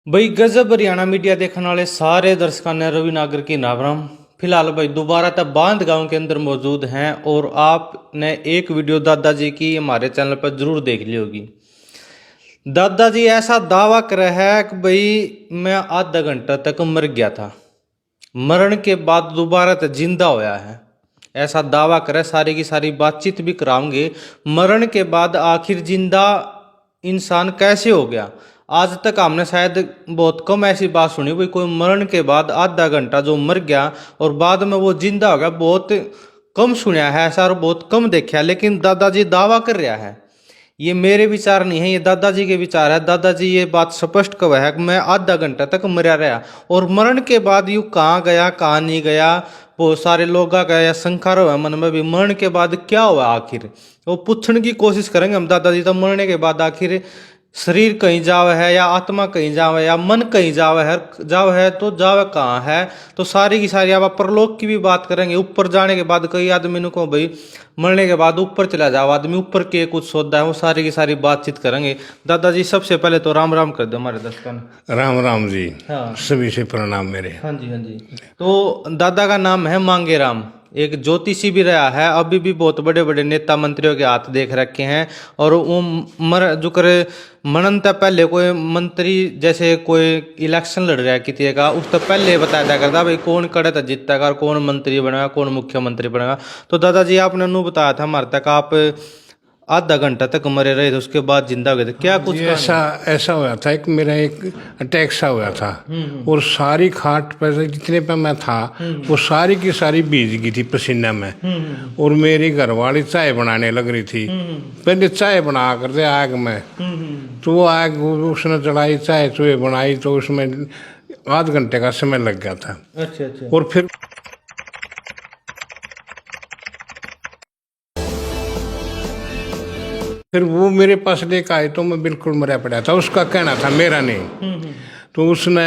भाई गजब हरियाणा मीडिया देखने वाले सारे दर्शकों ने रवि नागर की नाम। फिलहाल भाई दोबारा तब बांध गांव के अंदर मौजूद हैं और आपने एक वीडियो दादाजी की हमारे चैनल पर जरूर देख ली होगी। दादाजी ऐसा दावा कर रहा है कि भाई मैं आधा घंटा तक मर गया था, मरण के बाद दोबारा तक जिंदा होया है, ऐसा दावा करे। सारी की सारी बातचीत भी कराऊंगे। मरण के बाद आखिर जिंदा इंसान कैसे हो गया, आज तक हमने शायद बहुत कम ऐसी बात सुनी भाई कोई मरण के बाद आधा घंटा जो मर गया और बाद में वो जिंदा हो गया, बहुत कम सुना है ऐसा और बहुत कम देखा है। लेकिन दादाजी दावा कर रहा है, ये मेरे विचार नहीं है, ये दादाजी के विचार है। दादाजी ये बात स्पष्ट कह है कि मैं आधा घंटा तक मरा रहा और मरण के बाद यू कहाँ गया कहाँ नहीं गया, बहुत सारे लोग का या शंका रहा मन में भी मरण के बाद क्या हुआ आखिर, वो पूछने की कोशिश करेंगे हम दादाजी। तो मरने के बाद आखिर शरीर कहीं जाव है या आत्मा कहीं जाव है या मन कहीं जाव है तो जाव कहाँ है, तो सारी की सारी आप परलोक की भी बात करेंगे। ऊपर जाने के बाद कई आदमी को भाई मरने के बाद ऊपर चला जाओ आदमी, ऊपर के कुछ सोचता है, वो सारी की सारी बातचीत करेंगे। दादाजी सबसे पहले तो राम राम कर दो हमारे दर्शकों ने। राम राम जी। हाँ सभी से प्रणाम मेरे। हाँ जी हाँ जी। तो दादा का नाम है मांगे राम, एक ज्योतिषी भी रहा है, अभी भी बहुत बड़े बड़े नेता मंत्रियों के हाथ देख रखे हैं। और वो जो करे मनन तक पहले कोई मंत्री जैसे कोई इलेक्शन लड़ रहा है किसी का, उस तक पहले बताया जा करता भाई कौन करे तो जीतेगा और कौन मंत्री बनेगा कौन मुख्यमंत्री बनेगा। तो दादाजी आपने नू बताया था हमारे तक आप आधा घंटा तक मरे रहे थे, उसके बाद जिंदा हो गए थे, क्या कुछ ऐसा ऐसा हुआ था कि मेरा एक अटैक सा हुआ था और सारी खाट पर जितने पे मैं था वो सारी की सारी भीज गई थी पसीना में। और मेरी घरवाली चाय बनाने लग रही थी, पहले चाय बना कर दे आग में, तो वो आग उसने जलाई चाय चूहे बनाई, तो उसमें आध घंटे का समय लग गया था। अच्छा अच्छा। और फिर वो मेरे पास लेकर आए तो मैं बिल्कुल मरा पड़ा था, उसका कहना था मेरा नहीं। तो उसने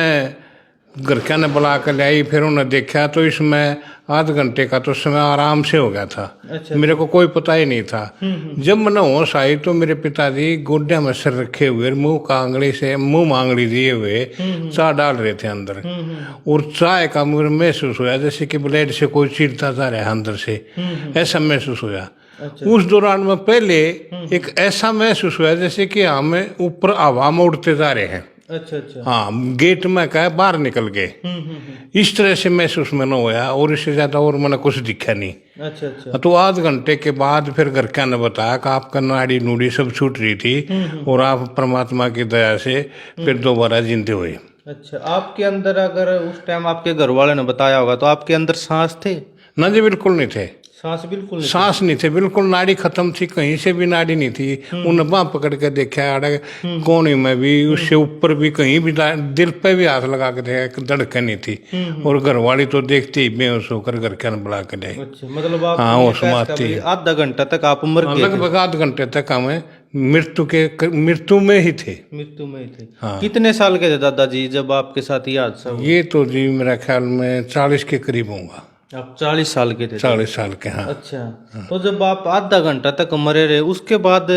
घर क्या ने बुला कर लाई, फिर उन्होंने देखा तो इसमें आध घंटे का तो समय आराम से हो गया था। अच्छा। मेरे को कोई पता ही नहीं था। जब मैंने होश आई तो मेरे पिताजी गोड्या में सर रखे हुए मुंह का आंगली से मुंह मांगली दिए हुए चाय डाल रहे थे अंदर। और चाय का मुझे महसूस हुआ जैसे कि ब्लेड से कोई चीरता जा रहा है अंदर से, ऐसा महसूस हुआ। अच्छा। उस दौरान में पहले एक ऐसा महसूस हुआ जैसे कि हम ऊपर हवा में उड़ते जा रहे हैं। अच्छा अच्छा। हाँ, गेट में क्या बाहर निकल गए, इस तरह से महसूस मैंने हुआ। और इससे ज्यादा और मैंने कुछ दिखा नहीं। अच्छा अच्छा। तो आध घंटे के बाद फिर घर क्या ने बताया कि आपका नाड़ी नूड़ी सब छूट रही थी और आप परमात्मा की दया से फिर दोबारा जिंदे हुए। अच्छा, आपके अंदर अगर उस टाइम आपके घर वाले ने बताया होगा तो आपके अंदर सांस थे? ना जी, बिल्कुल नहीं थे। सांस बिल्कुल नहीं? सांस नहीं थे, बिल्कुल नाड़ी खत्म थी, कहीं से भी नाड़ी नहीं थी। उन्हें बाँह पकड़ के देखा अड़े कोने में भी, उससे ऊपर भी कहीं भी दिल पे भी हाथ लगा के देखा, धड़कन नहीं थी। और घरवाली तो देखते ही बेहोश होकर घर के बुला के ले। अच्छा, मतलब आप हाँ, वो समाधि आधा घंटा तक आप मर गए थे? लगभग आध घंटे तक हमें मृत्यु में ही थे। मृत्यु में ही थे। हाँ। कितने साल के थे दादाजी जब आपके साथ ये हादसा हुआ? ये तो जी मेरा ख्याल में 40 के करीब होगा। आप 40 साल के थे? 40 साल के। हाँ। अच्छा। तो जब आप आधा घंटा तक मरे रहे उसके बाद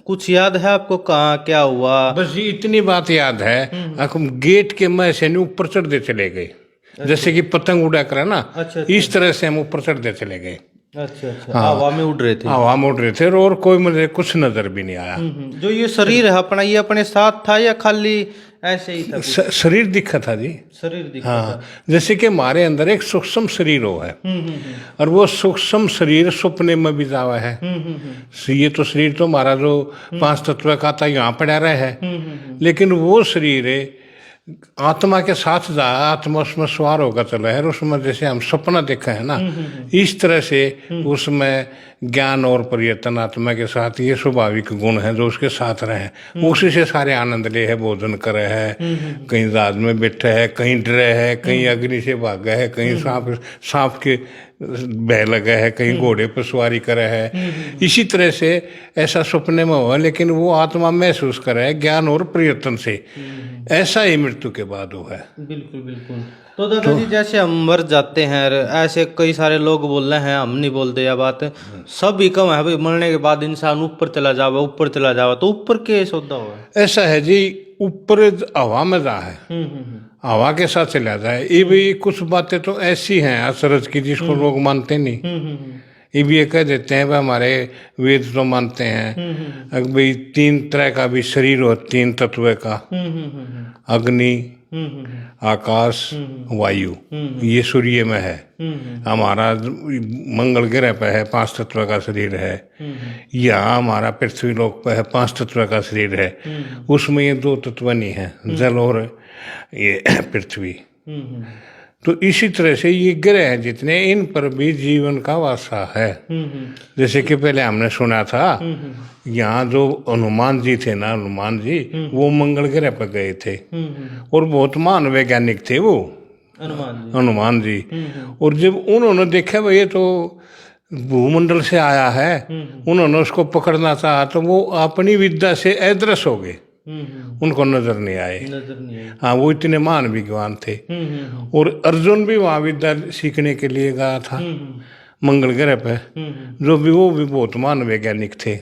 कुछ याद है आपको कहाँ क्या हुआ? बस ये इतनी बात याद है, हम गेट के मैं से ऊपर चढ़ते चले गए। जैसे कि पतंग उड़ा कर ना, अच्छा। इस तरह से हम ऊपर चढ़ते चले गए। अच्छा अच्छा। हवा में उड़ रहे थे? हवा में उड़ रहे थे और कोई मुझे कुछ नजर भी नहीं आया। जो ये शरीर है अपना, ये अपने साथ था या खाली ऐसे ही था? शरीर दिखा था जी। शरीर दिखा हाँ, था। जैसे कि हमारे अंदर एक सूक्ष्म शरीर हो है और वो सूक्ष्म शरीर सपने में भी जावा है। ये तो शरीर तो हमारा जो 5 तत्व का था यहाँ पड़ा रहा है, लेकिन वो शरीर आत्मा के साथ जा, आत्मा उसमें सवार होकर चला है। उसमें जैसे हम सपना देखा है ना, इस तरह से उसमें ज्ञान और परिवर्तन आत्मा के साथ ये स्वाभाविक गुण है जो उसके साथ रहे, उसी से सारे आनंद ले है, भोजन करे है, कहीं जहाज में बैठे है, कहीं डरे है, कहीं अग्नि से भागा है, कहीं सांप के बह लगा है, कहीं घोड़े पर सवारी करे है। इसी तरह से ऐसा सपने में हुआ, लेकिन वो आत्मा महसूस करे है ज्ञान और परिवर्तन से। ऐसा ही मृत्यु के बाद हुआ है। बिल्कुल बिल्कुल। तो दादाजी जैसे हम मर जाते हैं, ऐसे कई सारे लोग बोल रहे हैं, हम नहीं बोलते यह बात, सब ही कम है भाई मरने के बाद इंसान ऊपर चला जावा ऊपर चला जावा, तो ऊपर के सौदा हुआ? ऐसा है जी, ऊपर हवा में जा है, हवा के साथ चला जाए। ये भी कुछ बातें तो ऐसी हैं अचरज की जिसको लोग मानते नहीं। ये भी ये कह देते हैं भाई हमारे वेद तो मानते हैं अब भाई 3 तरह का भी शरीर हो, 3 तत्व का, अग्नि, आकाश, वायु, ये सूर्य में है। हमारा मंगल ग्रह पे है 5 तत्व का शरीर है। यहाँ हमारा पृथ्वी लोक पे है 5 तत्व का शरीर है। उसमें ये 2 तत्व नहीं है, जल और ये पृथ्वी। तो इसी तरह से ये ग्रह हैं जितने, इन पर भी जीवन का वासा है। जैसे कि पहले हमने सुना था यहाँ जो हनुमान जी थे ना, हनुमान जी वो मंगल ग्रह पर गए थे और बहुत महान वैज्ञानिक थे वो हनुमान जी। और जब उन्होंने देखा भाई ये तो भूमंडल से आया है, उन्होंने उसको पकड़ना चाहा तो वो अपनी विद्या से अदृश्य हो गए, उनको नजर नहीं आए। हाँ, वो इतने महान विद्वान थे। और अर्जुन भी वहाँ विद्या सीखने के लिए गया था मंगल ग्रह पे, जो भी वो भी बहुत महान वैज्ञानिक थे।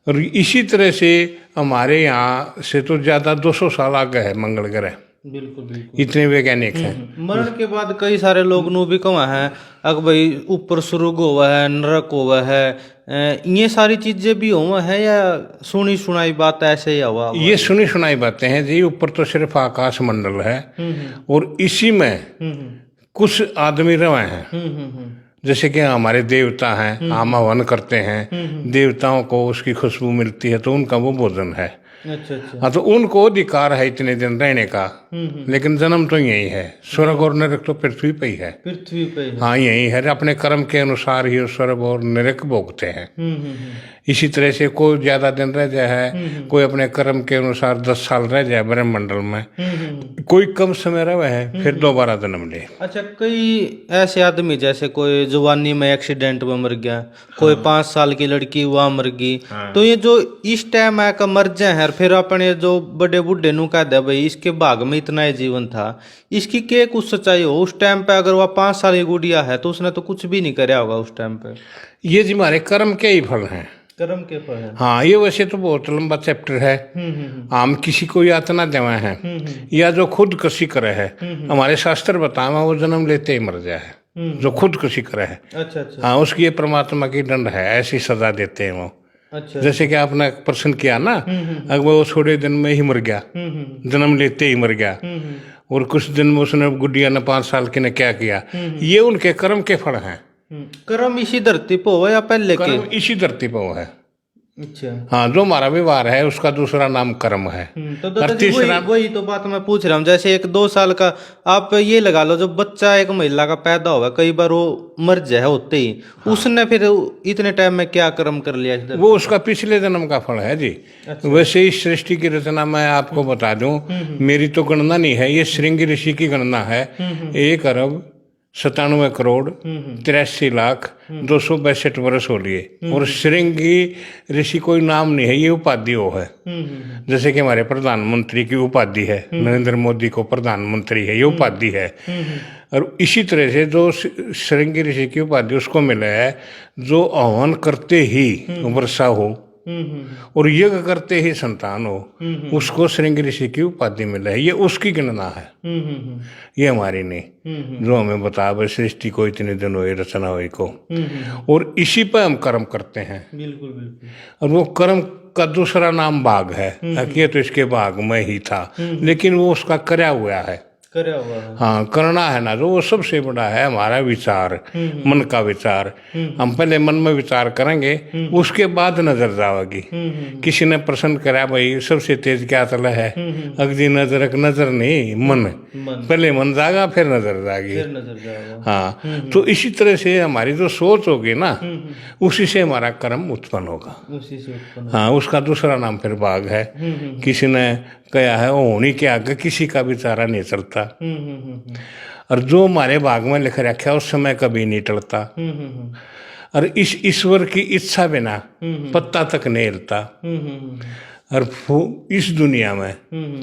और इसी तरह से हमारे यहाँ से तो ज्यादा 200 साल आगे है मंगल ग्रह। बिल्कुल इतने वैज्ञानिक हैं। मरण के बाद कई सारे लोग नु भी कहा है अग भाई ऊपर स्वर्ग हुआ है, नरक हुआ है, ये सारी चीजें भी हुआ है या सुनी सुनाई बात ऐसे ही हुआ? ये सुनी सुनाई बातें हैं जी। ऊपर तो सिर्फ आकाश मंडल है और इसी में कुछ आदमी रहे हैं। जैसे कि हमारे देवता हैं, हम हवन करते हैं, देवताओं को उसकी खुशबू मिलती है तो उनका वो भोजन है। अच्छा। हाँ, तो उनको अधिकार है इतने दिन रहने का, लेकिन जन्म तो यही है। स्वर्ग और नरक तो पृथ्वी पे ही है। पृथ्वी पे हाँ, यही है। अपने कर्म के अनुसार ही स्वर्ग और नरक भोगते हैं। इसी तरह से कोई ज्यादा दिन रह जाए, कोई अपने कर्म के अनुसार 10 साल रह जाए ब्रह्मंडल में, कोई कम समय रहे है फिर दोबारा जन्म ले। अच्छा, कई ऐसे आदमी जैसे कोई जवानी में एक्सीडेंट में मर गया, कोई 5 साल की लड़की वहाँ मर गई, तो ये जो इस टाइम है का मर जाए है, फिर अपने जो बड़े बूढ़े नु कह दे भाई इसके भाग में इतना ही जीवन था, इसकी क्या कुछ सच्चाई हो? उस टाइम पे अगर वह 5 साल की गुड़िया है तो उसने तो कुछ भी नहीं कराया होगा उस टाइम पे। ये जी हमारे कर्म के ही फल हैं। कर्म के फल है। हाँ, ये वैसे तो बहुत लंबा चैप्टर है। हम किसी को यातना देवा है या जो खुद कशी करे है, हमारे शास्त्र बतावा वो जन्म लेते ही मर जाए, जो खुद कशी करे है। अच्छा। हाँ, उसकी ये परमात्मा की दंड है, ऐसी सजा देते हैं वो। अच्छा। जैसे कि आपने प्रश्न किया ना, अगर वो थोड़े दिन में ही मर गया, जन्म लेते ही मर गया, और कुछ दिन में उसने गुड़िया ने 5 साल की ने क्या किया, ये उनके कर्म के फल हैं। कर्म इसी धरती पे हो या पहले के? कर्म इसी धरती पर है। अच्छा। हाँ, जो हमारा व्यवहार है उसका दूसरा नाम कर्म है। तो दादाजी वही तो बात मैं पूछ रहा हूँ। जैसे एक 2 साल का आप ये लगा लो, जो बच्चा एक महिला का पैदा हुआ, कई बार वो मर जाए होते ही, उसने फिर इतने टाइम में क्या कर्म कर लिया इधर? वो उसका पिछले जन्म का फल है जी। अच्छा। वैसे इस सृष्टि की रचना मैं आपको बता दूं, मेरी तो गणना नहीं है, ये श्रृंगी ऋषि की गणना है। 1 अरब 97 करोड़ 83 लाख 262 वर्ष हो लिए। और श्रृंगी ऋषि कोई नाम नहीं है, ये उपाधि हो है। जैसे कि हमारे प्रधानमंत्री की उपाधि है, नरेंद्र मोदी को प्रधानमंत्री है, ये उपाधि है। और इसी तरह से जो श्रृंगी ऋषि की उपाधि उसको मिला है जो हवन करते ही वर्षा हो और यज्ञ करते ही संतान हो, उसको श्रृंगी ऋषि की उपाधि मिला है। ये उसकी गणना है, ये हमारी नहीं। जो हमें बता सृष्टि को इतने दिन हुए, रचना हुई को, और इसी पर हम कर्म करते हैं। बिल्कुल। और वो कर्म का दूसरा नाम भाग है। ये तो इसके भाग में ही था, लेकिन वो उसका करया हुआ है। हाँ, करना है ना, जो वो सबसे बड़ा है हमारा विचार, मन का विचार। हम पहले मन में विचार करेंगे, उसके बाद नजर जाएगी। किसी ने प्रश्न करा भाई सबसे तेज क्या चला है, अगली नजर नजर नहीं, मन। पहले मन जागा फिर नजर जाएगी। हाँ, तो इसी तरह से हमारी जो सोच होगी ना, उसी से हमारा कर्म उत्पन्न होगा। हाँ, उसका दूसरा नाम फिर भाग है। किसी ने कहा है होनी के आगे किसी का विचारा नहीं चलता, और जो हमारे भाग में लिख रखा उस समय कभी नहीं टलता। और इस ईश्वर की इच्छा बिना पत्ता तक नहीं हिलता। और इस दुनिया में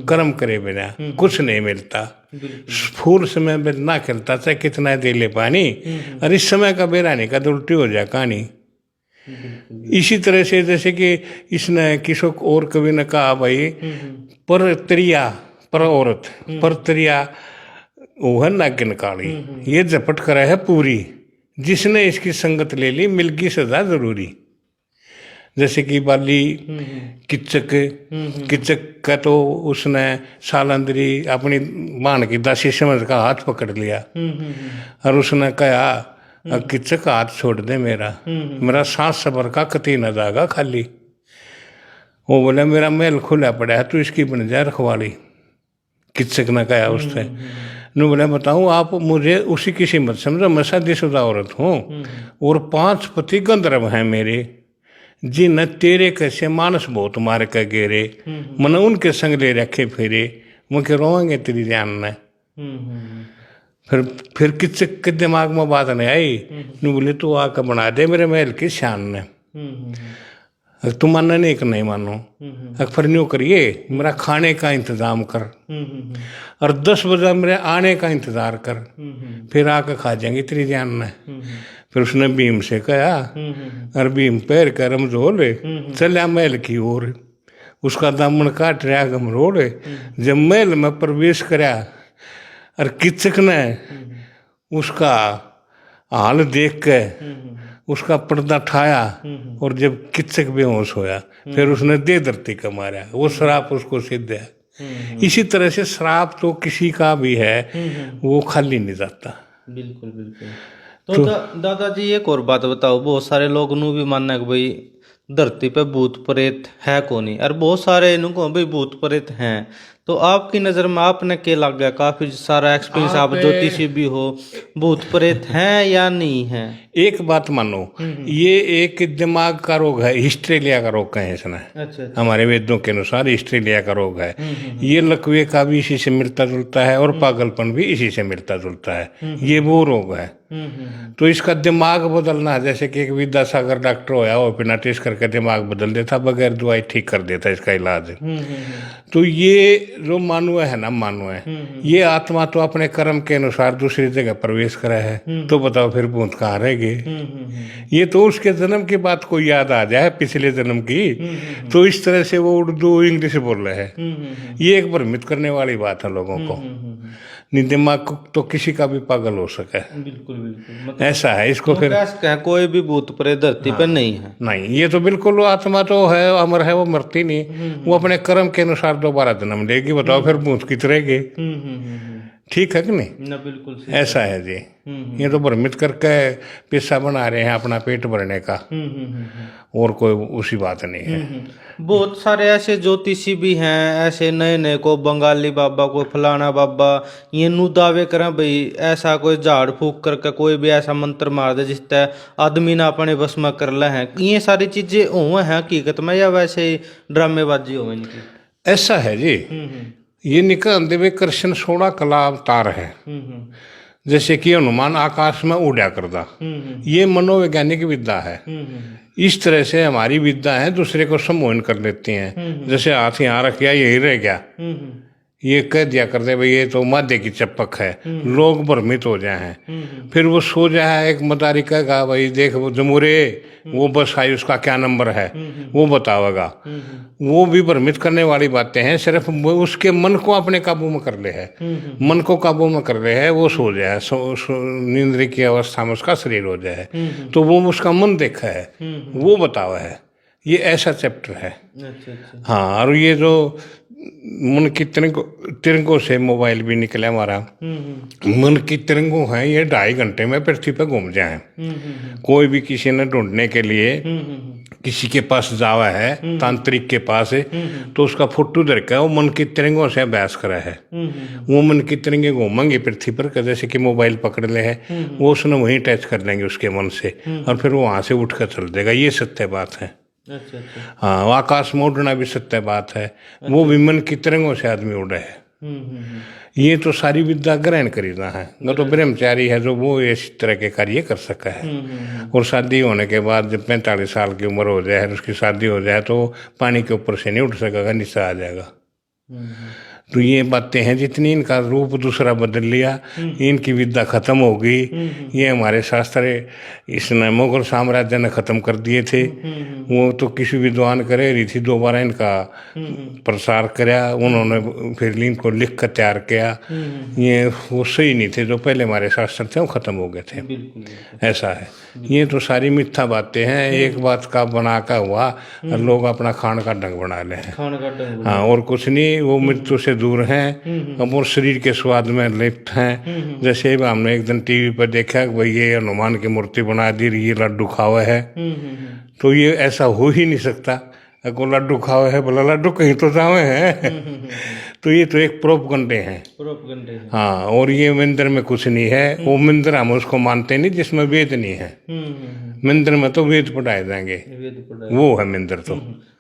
कर्म करे बिना कुछ नहीं मिलता। फूल समय में ना खिलता चाहे कितना दे ले पानी, और इस समय का बेरानी का तो उल्टी हो जाए कहानी। इसी तरह से जैसे कि इसने किसी और कवि ने कहा भाई, पर त्रिया पर औरत पर त्रिया वो है नागिन काली, ये झपट करा है पूरी, जिसने इसकी संगत ले ली मिलगी सजा जरूरी। जैसे कि बाली किच्चक किच्चक का तो उसने सालंदरी अपनी मान की दासी समझ का हाथ पकड़ लिया और उसने कहा अब किच्चक हाथ छोड़ दे मेरा, मेरा सांस सबर का कती न जाएगा खाली। वो बोला मेरा महल खुला पड़ा है, तू इसकी बन जा रखवाली। किच्चक ने कहा उससे, नु बोला बताऊं आप मुझे उसी की मत समझो, मैं शादीशुदा औरत हूँ और 5 पति गंधर्व हैं मेरे, जिन तेरे कैसे मानस बहुत मार के गेरे, मन उनके संग ले रखे फेरे, मुझे रोएंगे तेरी जान में। फिर किच्चक के दिमाग में बात नहीं आई, नु बोले तू आकर बना दे मेरे महल की शान ने, तुम मानना नहीं कि नहीं मानो, फिर न्यू करिए मेरा खाने का इंतजाम कर और 10 बजे मेरे आने का इंतजार कर, फिर आकर खा जाएंगे तेरी जान में। फिर उसने भीम से कहा और भीम पैर का रमजोल चलिया महल की ओर, उसका दामन काट रहा गमरोड़। जब महल में प्रवेश करा और किच्चक ने उसका हाल देख के उसका पर्दा ठाया और जब किच्चक बेहोश होया फिर उसने दे धरती का मारा, वो श्राप उसको सिद्ध है। इसी तरह से श्राप तो किसी का भी है वो खाली नहीं जाता। बिल्कुल बिल्कुल। तो दादाजी एक और बात बताओ, बहुत सारे लोग नू भी मानना है कि भाई धरती पे भूत प्रेत है कौन नहीं, और बहुत सारे इनको भाई भूत प्रेत हैं, तो आपकी नज़र में आपने क्या लग गया, काफी सारा एक्सपीरियंस, आप ज्योतिषी भी हो, भूत प्रेत हैं या नहीं है? एक बात मानो, ये एक दिमाग का रोग है, हिस्ट्रेलिया का रोग कहें इसने। अच्छा। हमारे वेदों के अनुसार हिस्ट्रेलिया का रोग है। ये लकवे का भी इसी से मिलता जुलता है और पागलपन भी इसी से मिलता जुलता है। ये वो रोग है। तो इसका दिमाग बदलना, जैसे कि एक विद्यासागर डॉक्टर होया, वो बिना टेस्ट करके दिमाग बदल देता, बगैर दवाई ठीक कर देता इसका इलाज। तो ये जो मानव है ना, मानव है, ये आत्मा तो अपने कर्म के अनुसार दूसरी जगह प्रवेश करा है, तो बताओ फिर भूत कहाँ रहेगी? ये तो उसके जन्म की बात को याद आ जाए, पिछले जन्म की, तो इस तरह से वो उर्दू इंग्लिश बोल रहे हैं। ये एक भ्रमित करने वाली बात है लोगों को। दिमाग तो किसी का भी पागल हो सके। बिल्कुल बिल्कुल, मतलब ऐसा है। इसको फिर कोई भी भूत प्रेत धरती पर नहीं है। नहीं, ये तो बिल्कुल आत्मा तो है, अमर है, वो मरती नहीं, वो अपने कर्म के अनुसार दोबारा जन्म लेगी। बताओ फिर भूत की रहेगी? ठीक है कि नहीं? ना बिल्कुल ऐसा है जी। ये तो भ्रमित करके पैसा बना रहे हैं अपना पेट भरने का, और कोई उसी बात नहीं है। बहुत सारे ऐसे ज्योतिषी भी हैं, ऐसे नए नए, को बंगाली बाबा, को फलाना बाबा, ये नू दावे करें भाई ऐसा कोई झाड़ फूक करके कोई भी ऐसा मंत्र मार दे जिससे आदमी ना अपने बस में कर ले हैं। ये सारी चीजें हुए हैं हकीकत में या वैसे ही ड्रामेबाजी हो इनकी? ऐसा है जी। ये निकल देवे कृष्ण 16 कला अवतार है। जैसे कि हनुमान आकाश में उड़ा करदा, ये मनोवैज्ञानिक विद्या है। इस तरह से हमारी विद्या है दूसरे को सम्मोहन कर लेती हैं। जैसे हाथ यहाँ रख गया, यही रह गया, ये कह दिया करते भाई ये तो मादे की चपक है, लोग भ्रमित हो जाए हैं। फिर वो सो जाए, एक मदारी कहेगा भाई देख वो जमुरे, वो बस आई, उसका क्या नंबर है वो बतावेगा। वो भी भ्रमित करने वाली बातें हैं, सिर्फ उसके मन को अपने काबू में कर ले है, मन को काबू में कर ले है, वो सो जाए, नींद की अवस्था में उसका शरीर हो जाए, तो वो उसका मन देखा है, वो बतावा है। ये ऐसा चैप्टर है। अच्छा। हाँ, और ये जो मन की तिरंगों से मोबाइल भी निकले हमारा, मन की तिरंगों हैं, ये 2.5 घंटे में पृथ्वी पर घूम जाए। कोई भी किसी ने ढूंढने के लिए किसी के पास जावा है, तांत्रिक के पास है, तो उसका फोटो धरका है, वो मन की तिरंगों से अभ्यास करा है। वो मन की तिरंगे घूमेंगे पृथ्वी पर, जैसे कि मोबाइल पकड़ ले है, वो उसने वहीं टच कर लेंगे उसके मन से, और फिर वो वहाँ से उठ कर चल देगा। ये सत्य बात है। अच्छा। हाँ, आकाश में उड़ना भी सत्य बात है। वो भी मन की तिरंगों से आदमी उड़े है। ये तो सारी विद्या ग्रहण करीना है। न तो ब्रह्मचारी है जो वो इस तरह के कार्य कर सका है। और शादी होने के बाद जब 45 साल की उम्र हो जाए, उसकी शादी हो जाए, तो पानी के ऊपर से नहीं उठ सकेगा, नीचे आ जाएगा। तो ये बातें हैं, जितनी इनका रूप दूसरा बदल लिया, इनकी विद्या खत्म हो गई। ये हमारे शास्त्र इसने मुगल साम्राज्य ने खत्म कर दिए थे। वो तो किसी विद्वान करे रही थी, दोबारा इनका प्रसार कराया उन्होंने, फिर इनको लिख कर तैयार किया। ये वो सही नहीं थे, जो पहले हमारे शास्त्र थे वो खत्म हो गए थे। ऐसा है, ये तो सारी मिथ्या बातें हैं। एक बात का बना का हुआ और लोग अपना खान का ढंग बना ले हैं। हाँ, और कुछ नहीं, वो मृत्यु से दूर हैं, अब वो शरीर के स्वाद में लिप्त हैं। जैसे हमने एक दिन टीवी पर देखा कि भाई ये हनुमान की मूर्ति बना दी, ये लड्डू खावा है, तो ये ऐसा हो ही नहीं सकता। अगर लड्डू खावा है, बोला लड्डू कहीं तो जावे हैं। तो ये तो एक प्रोपगंडे हैं। हाँ, और ये मंदिर में कुछ नहीं है। वो मंदिर हम उसको मानते नहीं जिसमें वेद नहीं है। मंदिर में तो वेद पढ़ाए जाएंगे, वो है मंदिर तो।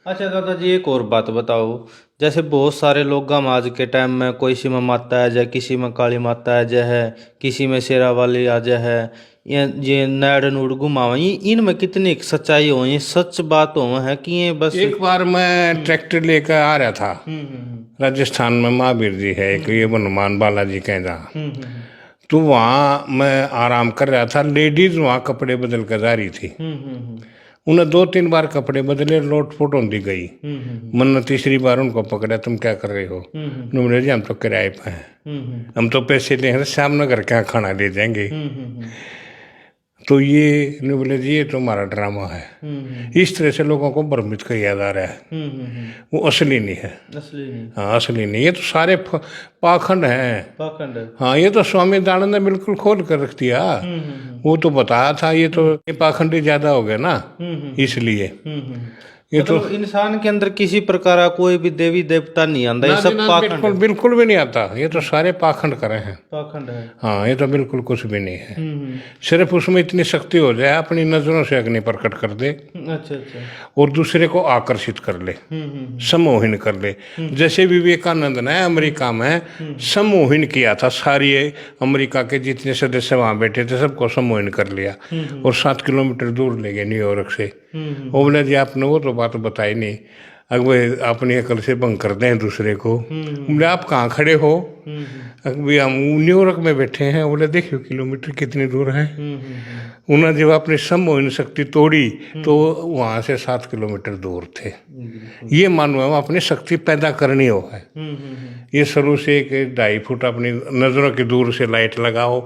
अच्छा दादाजी, एक और बात बताओ, जैसे बहुत सारे लोग हम आज के टाइम में कोई सी में माता है, किसी में काली माता है जय है, किसी में शेरा वाली आ जय है, ये नैड नूड घुमावा, इनमें कितनी सच्चाई हो, ये सच बात हो है कि ये बस। एक बार मैं ट्रैक्टर लेकर आ रहा था, राजस्थान में महावीर जी है एक, ये हनुमान बालाजी कह जहाँ, तो वहाँ मैं आराम कर रहा था। लेडीज वहाँ कपड़े बदल कर जा रही थी। उन्हें 2-3 बार कपड़े बदले, लोट पोट होती गई। मैंने तीसरी बार उनको पकड़ा, तुम क्या कर रहे हो? बोले जी हम तो किराए पे हैं, हम तो पैसे ले हैं, शाम नगर क्या खाना ले जाएंगे। तो ये बोले जी ये तो हमारा ड्रामा है। इस तरह से लोगों को भ्रमित किया जा रहा है। वो असली नहीं है। हाँ, असली नहीं, ये तो सारे पाखंड हैं। हाँ, ये तो स्वामी दयानंद ने बिल्कुल खोल कर रख दिया। वो तो बताया था, ये तो ये पाखंडी ज्यादा हो गए ना, इसलिए। ये मतलब तो इंसान के अंदर किसी प्रकार का कोई भी देवी देवता नहीं आता, ये सब पाखंड है। बिल्कुल भी नहीं आता, ये तो सारे पाखंड करे हैं। पाखंड है। हाँ, ये तो बिल्कुल कुछ भी नहीं है। सिर्फ उसमें इतनी शक्ति हो जाए, अपनी नजरों से अग्नि प्रकट कर दे। अच्छा। और दूसरे को आकर्षित कर ले, सम्मोहित कर ले। जैसे विवेकानंद ने अमेरिका में सम्मोहित किया था, सारी अमेरिका के जितने सदस्य वहां बैठे थे सबको सम्मोहित कर लिया, और 7 किलोमीटर दूर ले गए न्यूयॉर्क से। वो बोले जी आपने वो तो बात बताई नहीं, अगर अपनी अकल से भंग कर दें दूसरे को। बोले आप कहाँ खड़े हो? अभी हम न्यूयॉर्क में बैठे हैं। बोले देखियो किलोमीटर कितनी दूर है। उन्होंने जब अपनी सम्मोहन शक्ति तोड़ी तो वहाँ से 7 किलोमीटर दूर थे। ये मानो हम अपनी शक्ति पैदा करनी हो है। ये शुरू से 2.5 फुट अपनी नजरों की दूर से लाइट लगाओ,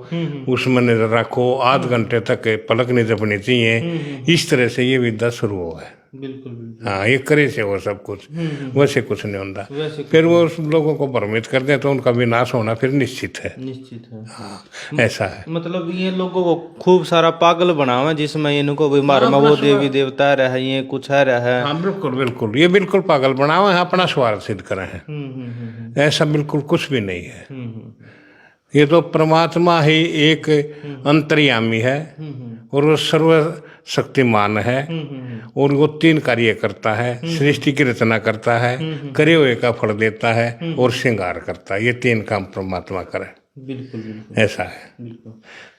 उसमें नजर रखो, आध घंटे तक पलक नहीं जपनी चाहिए। इस तरह से ये विद्या शुरू हो है। बिल्कुल। हाँ, ये करे से वो सब कुछ, वैसे कुछ नहीं होता। फिर वो लोगों को भ्रमित कर दे तो उनका विनाश होना फिर निश्चित है। हाँ, ऐसा है। मतलब ये लोगों को खूब सारा पागल बनावा, जिसमें इनको बीमार में वो देवी देवता रहे, ये कुछ है रहा। हाँ, बिल्कुल ये बिल्कुल पागल बनावा है, अपना स्वार्थ सिद्ध करे हैं। ऐसा बिल्कुल कुछ भी नहीं है। ये तो परमात्मा ही एक अंतर्यामी है, और वो सर्वशक्तिमान है, और वो 3 कार्य करता है। सृष्टि की रचना करता है, करे हुए का फल देता है, और श्रृंगार करता है। ये 3 काम परमात्मा करे। बिल्कुल ऐसा है।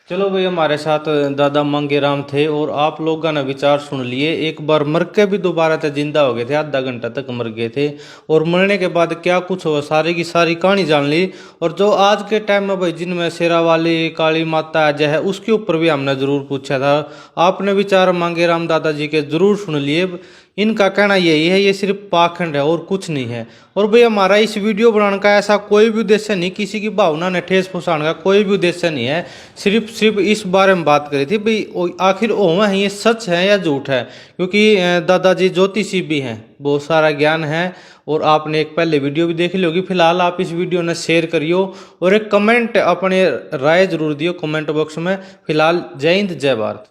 चलो भाई, हमारे साथ दादा मंगेराम थे, और आप लोगों ने विचार सुन लिए। एक बार मर के भी दोबारा तक जिंदा हो गए थे, आधा घंटा तक मर गए थे, और मरने के बाद क्या कुछ हुआ सारी की सारी कहानी जान ली। और जो आज के टाइम में भाई जिनमें शेरा वाली काली माता जो है, उसके ऊपर भी हमने जरूर पूछा था। आपने विचार मंगेराम दादाजी के जरूर सुन लिए। इनका कहना यही है, ये सिर्फ पाखंड है और कुछ नहीं है। और भाई हमारा इस वीडियो बनाने का ऐसा कोई भी उद्देश्य नहीं, किसी की भावना ने ठेस पहुंचाने का कोई भी उद्देश्य नहीं है। सिर्फ इस बारे में बात करी थी भाई आखिर ओम है, ये सच है या झूठ है। क्योंकि दादाजी ज्योतिषी भी हैं, बहुत सारा ज्ञान है, और आपने एक पहले वीडियो भी देख ली होगी। फिलहाल आप इस वीडियो ने शेयर करियो, और एक कमेंट अपने राय जरूर दियो कमेंट बॉक्स में। फिलहाल जय हिंद जय भारत।